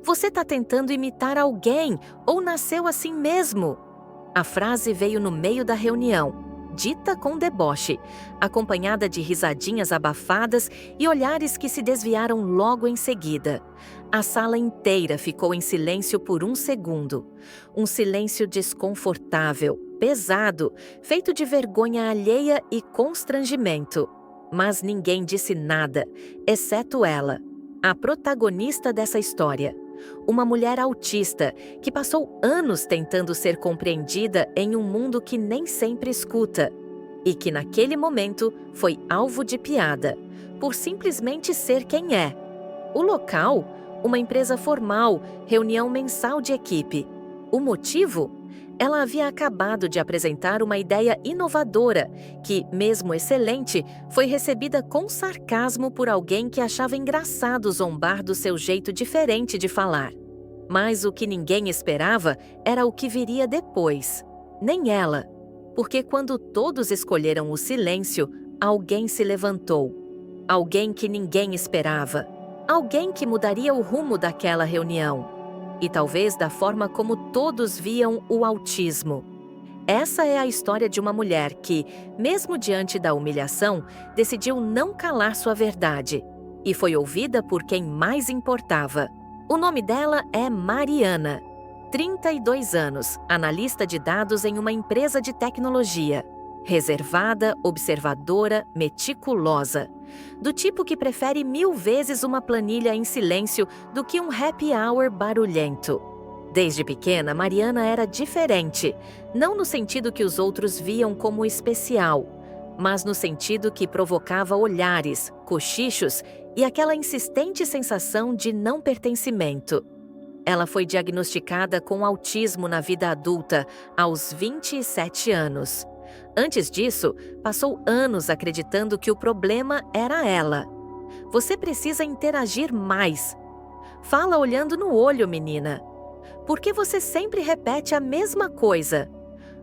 Você está tentando imitar alguém ou nasceu assim mesmo? A frase veio no meio da reunião, dita com deboche, acompanhada de risadinhas abafadas e olhares que se desviaram logo em seguida. A sala inteira ficou em silêncio por um segundo. Um silêncio desconfortável, pesado, feito de vergonha alheia e constrangimento. Mas ninguém disse nada, exceto ela, a protagonista dessa história. Uma mulher autista que passou anos tentando ser compreendida em um mundo que nem sempre escuta e que naquele momento foi alvo de piada, por simplesmente ser quem é. O local? Uma empresa formal, reunião mensal de equipe. O motivo? Ela havia acabado de apresentar uma ideia inovadora que, mesmo excelente, foi recebida com sarcasmo por alguém que achava engraçado zombar do seu jeito diferente de falar. Mas o que ninguém esperava era o que viria depois. Nem ela. Porque quando todos escolheram o silêncio, alguém se levantou. Alguém que ninguém esperava. Alguém que mudaria o rumo daquela reunião. E talvez da forma como todos viam o autismo. Essa é a história de uma mulher que, mesmo diante da humilhação, decidiu não calar sua verdade e foi ouvida por quem mais importava. O nome dela é Mariana, 32 anos, analista de dados em uma empresa de tecnologia. Reservada, observadora, meticulosa. Do tipo que prefere 1000 vezes uma planilha em silêncio do que um happy hour barulhento. Desde pequena, Mariana era diferente, não no sentido que os outros viam como especial, mas no sentido que provocava olhares, cochichos e aquela insistente sensação de não pertencimento. Ela foi diagnosticada com autismo na vida adulta, aos 27 anos. Antes disso, passou anos acreditando que o problema era ela. Você precisa interagir mais. Fala olhando no olho, menina. Por que você sempre repete a mesma coisa?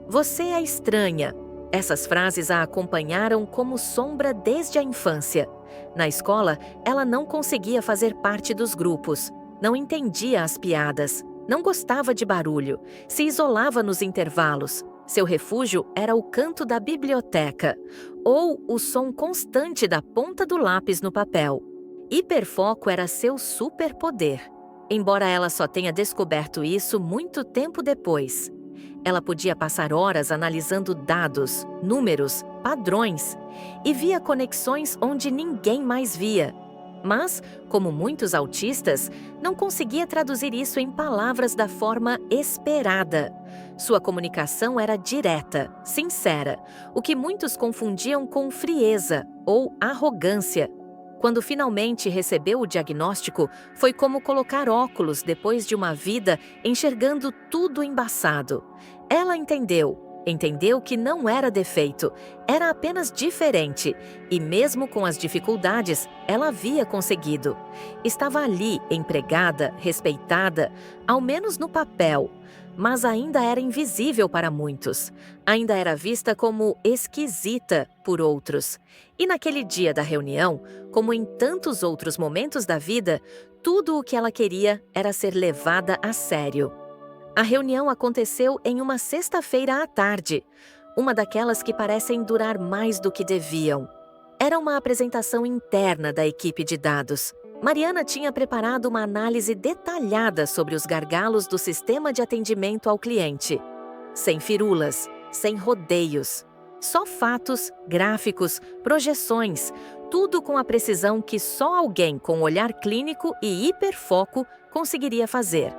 Você é estranha. Essas frases a acompanharam como sombra desde a infância. Na escola, ela não conseguia fazer parte dos grupos, não entendia as piadas, não gostava de barulho, se isolava nos intervalos. Seu refúgio era o canto da biblioteca, ou o som constante da ponta do lápis no papel. Hiperfoco era seu superpoder, embora ela só tenha descoberto isso muito tempo depois. Ela podia passar horas analisando dados, números, padrões, e via conexões onde ninguém mais via. Mas, como muitos autistas, não conseguia traduzir isso em palavras da forma esperada. Sua comunicação era direta, sincera, o que muitos confundiam com frieza ou arrogância. Quando finalmente recebeu o diagnóstico, foi como colocar óculos depois de uma vida enxergando tudo embaçado. Ela entendeu que não era defeito, era apenas diferente, e mesmo com as dificuldades, ela havia conseguido. Estava ali, empregada, respeitada, ao menos no papel, mas ainda era invisível para muitos. Ainda era vista como esquisita por outros. E naquele dia da reunião, como em tantos outros momentos da vida, tudo o que ela queria era ser levada a sério. A reunião aconteceu em uma sexta-feira à tarde, uma daquelas que parecem durar mais do que deviam. Era uma apresentação interna da equipe de dados. Mariana tinha preparado uma análise detalhada sobre os gargalos do sistema de atendimento ao cliente. Sem firulas, sem rodeios. Só fatos, gráficos, projeções, tudo com a precisão que só alguém com olhar clínico e hiperfoco conseguiria fazer.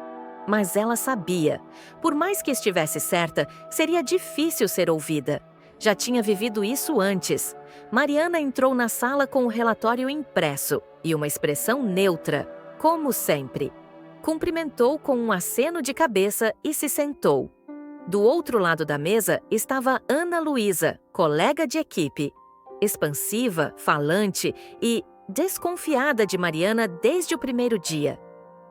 Mas ela sabia, por mais que estivesse certa, seria difícil ser ouvida. Já tinha vivido isso antes. Mariana entrou na sala com o relatório impresso e uma expressão neutra, como sempre. Cumprimentou com um aceno de cabeça e se sentou. Do outro lado da mesa estava Ana Luísa, colega de equipe. Expansiva, falante e desconfiada de Mariana desde o primeiro dia.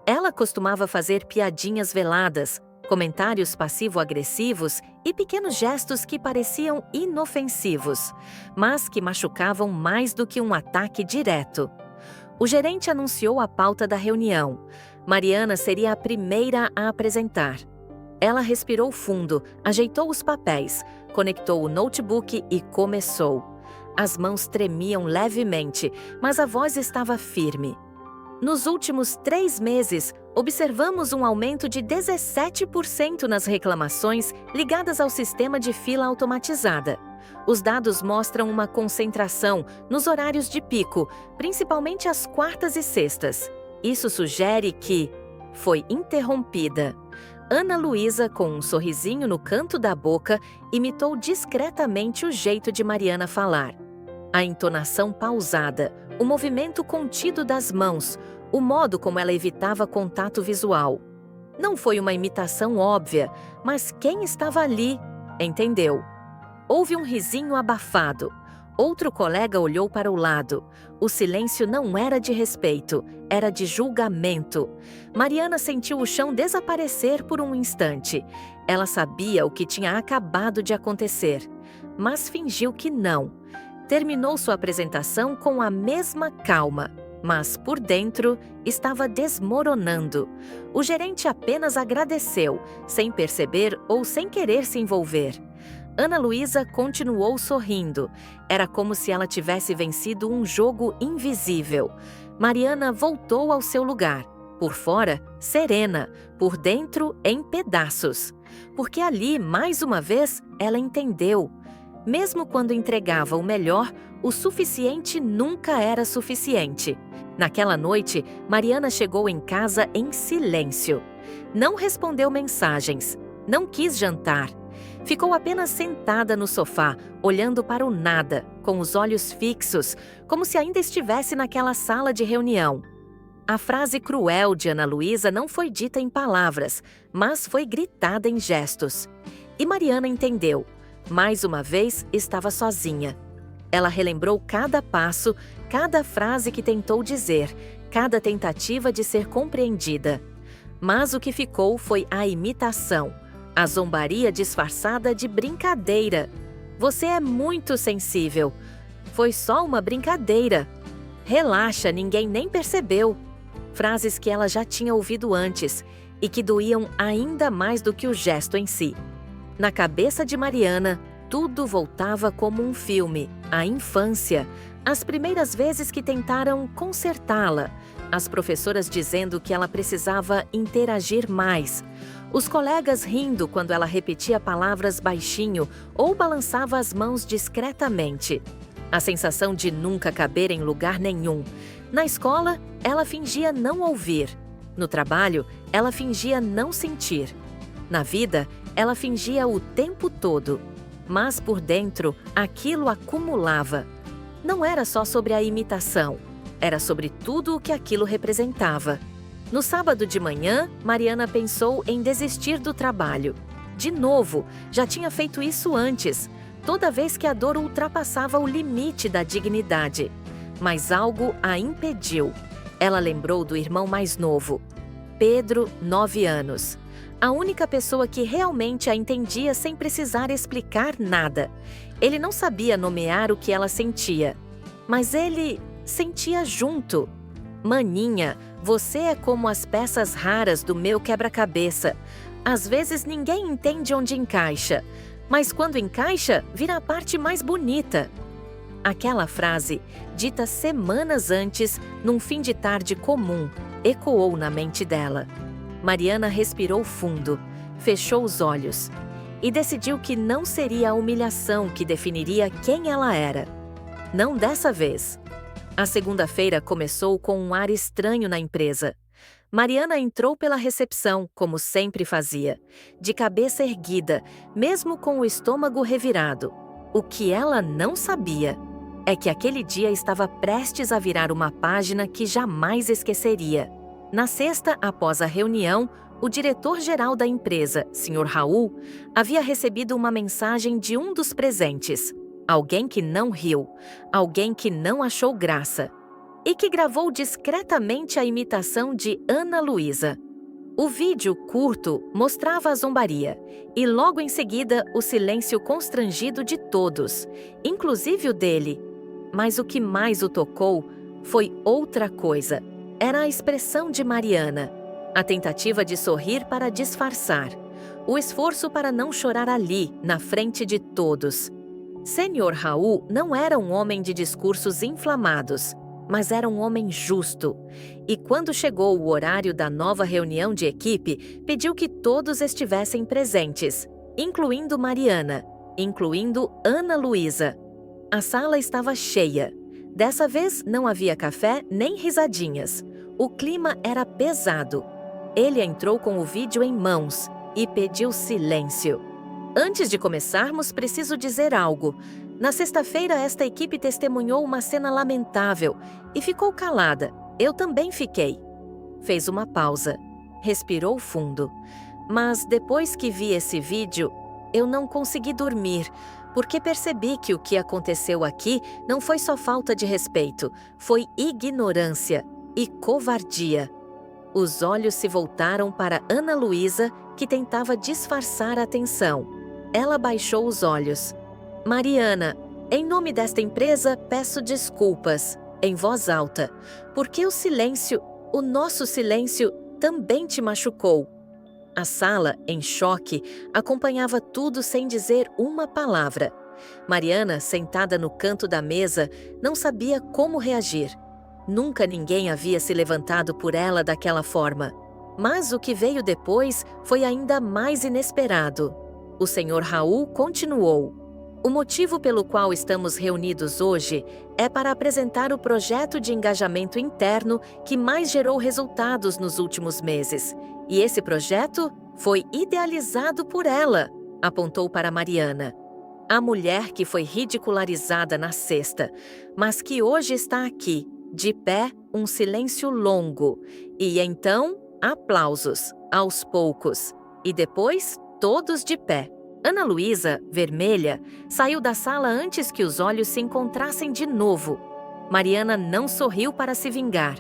Ela costumava fazer piadinhas veladas, comentários passivo-agressivos e pequenos gestos que pareciam inofensivos, mas que machucavam mais do que um ataque direto. O gerente anunciou a pauta da reunião. Mariana seria a primeira a apresentar. Ela respirou fundo, ajeitou os papéis, conectou o notebook e começou. As mãos tremiam levemente, mas a voz estava firme. Nos últimos 3 meses, observamos um aumento de 17% nas reclamações ligadas ao sistema de fila automatizada. Os dados mostram uma concentração nos horários de pico, principalmente às quartas e sextas. Isso sugere que foi interrompida. Ana Luísa, com um sorrisinho no canto da boca, imitou discretamente o jeito de Mariana falar. A entonação pausada, o movimento contido das mãos, o modo como ela evitava contato visual. Não foi uma imitação óbvia, mas quem estava ali entendeu. Houve um risinho abafado. Outro colega olhou para o lado. O silêncio não era de respeito, era de julgamento. Mariana sentiu o chão desaparecer por um instante. Ela sabia o que tinha acabado de acontecer, mas fingiu que não. Terminou sua apresentação com a mesma calma, mas por dentro estava desmoronando. O gerente apenas agradeceu, sem perceber ou sem querer se envolver. Ana Luísa continuou sorrindo. Era como se ela tivesse vencido um jogo invisível. Mariana voltou ao seu lugar. Por fora, serena. Por dentro, em pedaços. Porque ali, mais uma vez, ela entendeu. Mesmo quando entregava o melhor, o suficiente nunca era suficiente. Naquela noite, Mariana chegou em casa em silêncio. Não respondeu mensagens. Não quis jantar. Ficou apenas sentada no sofá, olhando para o nada, com os olhos fixos, como se ainda estivesse naquela sala de reunião. A frase cruel de Ana Luísa não foi dita em palavras, mas foi gritada em gestos. E Mariana entendeu. Mais uma vez, estava sozinha. Ela relembrou cada passo, cada frase que tentou dizer, cada tentativa de ser compreendida. Mas o que ficou foi a imitação. A zombaria disfarçada de brincadeira. Você é muito sensível. Foi só uma brincadeira. Relaxa, ninguém nem percebeu. Frases que ela já tinha ouvido antes e que doíam ainda mais do que o gesto em si. Na cabeça de Mariana, tudo voltava como um filme. A infância, as primeiras vezes que tentaram consertá-la, as professoras dizendo que ela precisava interagir mais, os colegas rindo quando ela repetia palavras baixinho ou balançava as mãos discretamente. A sensação de nunca caber em lugar nenhum. Na escola, ela fingia não ouvir. No trabalho, ela fingia não sentir. Na vida, ela fingia o tempo todo. Mas por dentro, aquilo acumulava. Não era só sobre a imitação, era sobre tudo o que aquilo representava. No sábado de manhã, Mariana pensou em desistir do trabalho. De novo, já tinha feito isso antes, toda vez que a dor ultrapassava o limite da dignidade. Mas algo a impediu. Ela lembrou do irmão mais novo, Pedro, 9 anos. A única pessoa que realmente a entendia sem precisar explicar nada. Ele não sabia nomear o que ela sentia, mas ele sentia junto. Maninha, você é como as peças raras do meu quebra-cabeça. Às vezes ninguém entende onde encaixa, mas quando encaixa, vira a parte mais bonita. Aquela frase, dita semanas antes, num fim de tarde comum, ecoou na mente dela. Mariana respirou fundo, fechou os olhos e decidiu que não seria a humilhação que definiria quem ela era. Não dessa vez. A segunda-feira começou com um ar estranho na empresa. Mariana entrou pela recepção, como sempre fazia, de cabeça erguida, mesmo com o estômago revirado. O que ela não sabia é que aquele dia estava prestes a virar uma página que jamais esqueceria. Na sexta, após a reunião, o diretor-geral da empresa, Sr. Raul, havia recebido uma mensagem de um dos presentes. Alguém que não riu, alguém que não achou graça e que gravou discretamente a imitação de Ana Luísa. O vídeo curto mostrava a zombaria e logo em seguida o silêncio constrangido de todos, inclusive o dele. Mas o que mais o tocou foi outra coisa. Era a expressão de Mariana. A tentativa de sorrir para disfarçar. O esforço para não chorar ali, na frente de todos. Senhor Raul não era um homem de discursos inflamados, mas era um homem justo. E quando chegou o horário da nova reunião de equipe, pediu que todos estivessem presentes, incluindo Mariana, incluindo Ana Luísa. A sala estava cheia. Dessa vez não havia café nem risadinhas. O clima era pesado. Ele entrou com o vídeo em mãos e pediu silêncio. Antes de começarmos, preciso dizer algo. Na sexta-feira, esta equipe testemunhou uma cena lamentável e ficou calada. Eu também fiquei. Fez uma pausa. Respirou fundo. Mas depois que vi esse vídeo, eu não consegui dormir, porque percebi que o que aconteceu aqui não foi só falta de respeito, foi ignorância e covardia. Os olhos se voltaram para Ana Luísa, que tentava disfarçar a tensão. Ela baixou os olhos. Mariana, em nome desta empresa, peço desculpas, em voz alta, porque o nosso silêncio, também te machucou. A sala, em choque, acompanhava tudo sem dizer uma palavra. Mariana, sentada no canto da mesa, não sabia como reagir. Nunca ninguém havia se levantado por ela daquela forma. Mas o que veio depois foi ainda mais inesperado. O Sr. Raul continuou. O motivo pelo qual estamos reunidos hoje é para apresentar o projeto de engajamento interno que mais gerou resultados nos últimos meses. E esse projeto foi idealizado por ela, apontou para Mariana. A mulher que foi ridicularizada na sexta, mas que hoje está aqui, de pé, um silêncio longo. E então, aplausos, aos poucos. E depois, todos de pé. Ana Luísa, vermelha, saiu da sala antes que os olhos se encontrassem de novo. Mariana não sorriu para se vingar,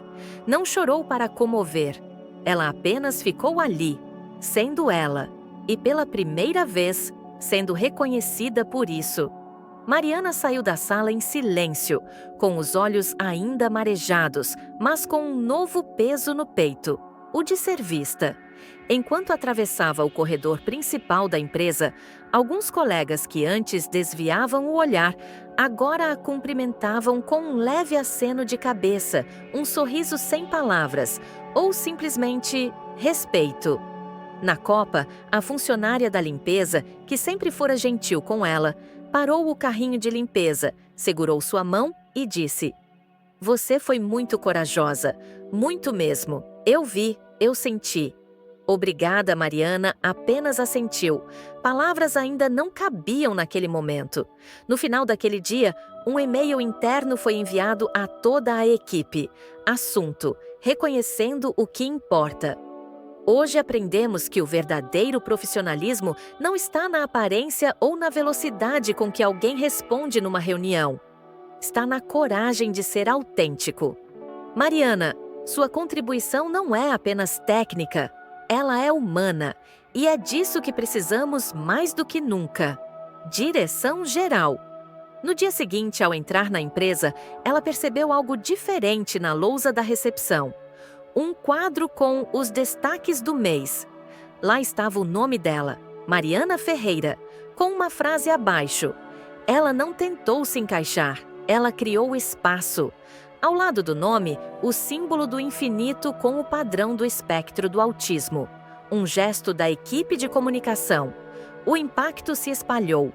não chorou para comover. Ela apenas ficou ali, sendo ela, e pela primeira vez, sendo reconhecida por isso. Mariana saiu da sala em silêncio, com os olhos ainda marejados, mas com um novo peso no peito, o de ser vista. Enquanto atravessava o corredor principal da empresa, alguns colegas que antes desviavam o olhar, agora a cumprimentavam com um leve aceno de cabeça, um sorriso sem palavras, ou simplesmente respeito. Na copa, a funcionária da limpeza, que sempre fora gentil com ela, parou o carrinho de limpeza, segurou sua mão e disse: "Você foi muito corajosa, muito mesmo. Eu vi, eu senti." Obrigada, Mariana, apenas assentiu. Palavras ainda não cabiam naquele momento. No final daquele dia, um e-mail interno foi enviado a toda a equipe. Assunto: reconhecendo o que importa. Hoje aprendemos que o verdadeiro profissionalismo não está na aparência ou na velocidade com que alguém responde numa reunião. Está na coragem de ser autêntico. Mariana, sua contribuição não é apenas técnica. Ela é humana, e é disso que precisamos mais do que nunca. Direção geral. No dia seguinte, ao entrar na empresa, ela percebeu algo diferente na lousa da recepção. Um quadro com os destaques do mês. Lá estava o nome dela, Mariana Ferreira, com uma frase abaixo. Ela não tentou se encaixar, ela criou espaço. Ao lado do nome, o símbolo do infinito com o padrão do espectro do autismo. Um gesto da equipe de comunicação. O impacto se espalhou.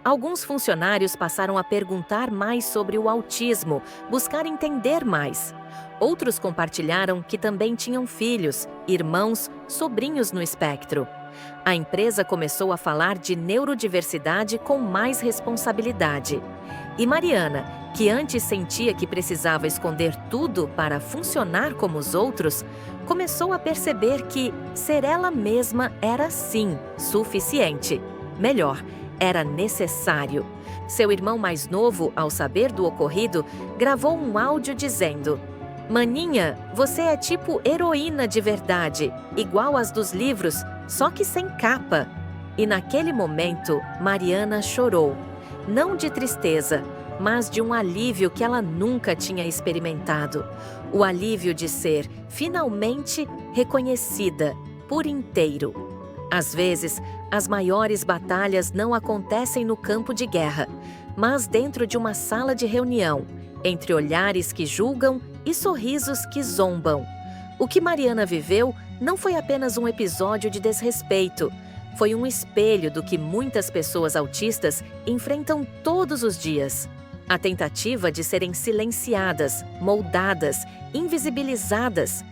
Alguns funcionários passaram a perguntar mais sobre o autismo, buscar entender mais. Outros compartilharam que também tinham filhos, irmãos, sobrinhos no espectro. A empresa começou a falar de neurodiversidade com mais responsabilidade. E Mariana, que antes sentia que precisava esconder tudo para funcionar como os outros, começou a perceber que ser ela mesma era sim suficiente. Melhor, era necessário. Seu irmão mais novo, ao saber do ocorrido, gravou um áudio dizendo: "Maninha, você é tipo heroína de verdade, igual às dos livros, só que sem capa." E naquele momento, Mariana chorou. Não de tristeza, mas de um alívio que ela nunca tinha experimentado. O alívio de ser, finalmente, reconhecida por inteiro. Às vezes, as maiores batalhas não acontecem no campo de guerra, mas dentro de uma sala de reunião, entre olhares que julgam e sorrisos que zombam. O que Mariana viveu não foi apenas um episódio de desrespeito, foi um espelho do que muitas pessoas autistas enfrentam todos os dias. A tentativa de serem silenciadas, moldadas, invisibilizadas,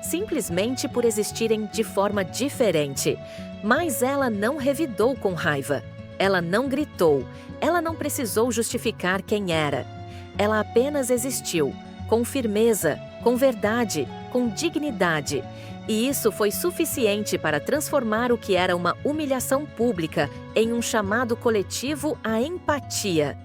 simplesmente por existirem de forma diferente. Mas ela não revidou com raiva. Ela não gritou. Ela não precisou justificar quem era. Ela apenas existiu, com firmeza, com verdade, com dignidade. E isso foi suficiente para transformar o que era uma humilhação pública em um chamado coletivo à empatia.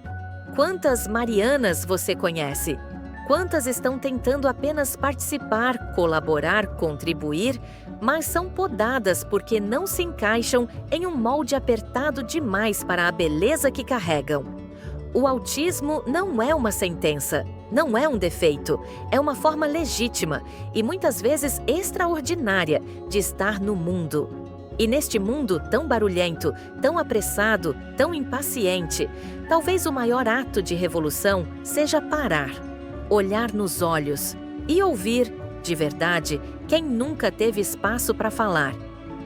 Quantas Marianas você conhece? Quantas estão tentando apenas participar, colaborar, contribuir, mas são podadas porque não se encaixam em um molde apertado demais para a beleza que carregam? O autismo não é uma sentença, não é um defeito, é uma forma legítima e muitas vezes extraordinária de estar no mundo. E neste mundo tão barulhento, tão apressado, tão impaciente, talvez o maior ato de revolução seja parar, olhar nos olhos e ouvir, de verdade, quem nunca teve espaço para falar.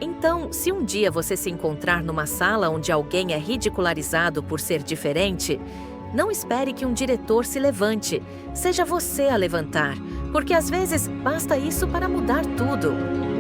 Então, se um dia você se encontrar numa sala onde alguém é ridicularizado por ser diferente, não espere que um diretor se levante. Seja você a levantar, porque às vezes basta isso para mudar tudo.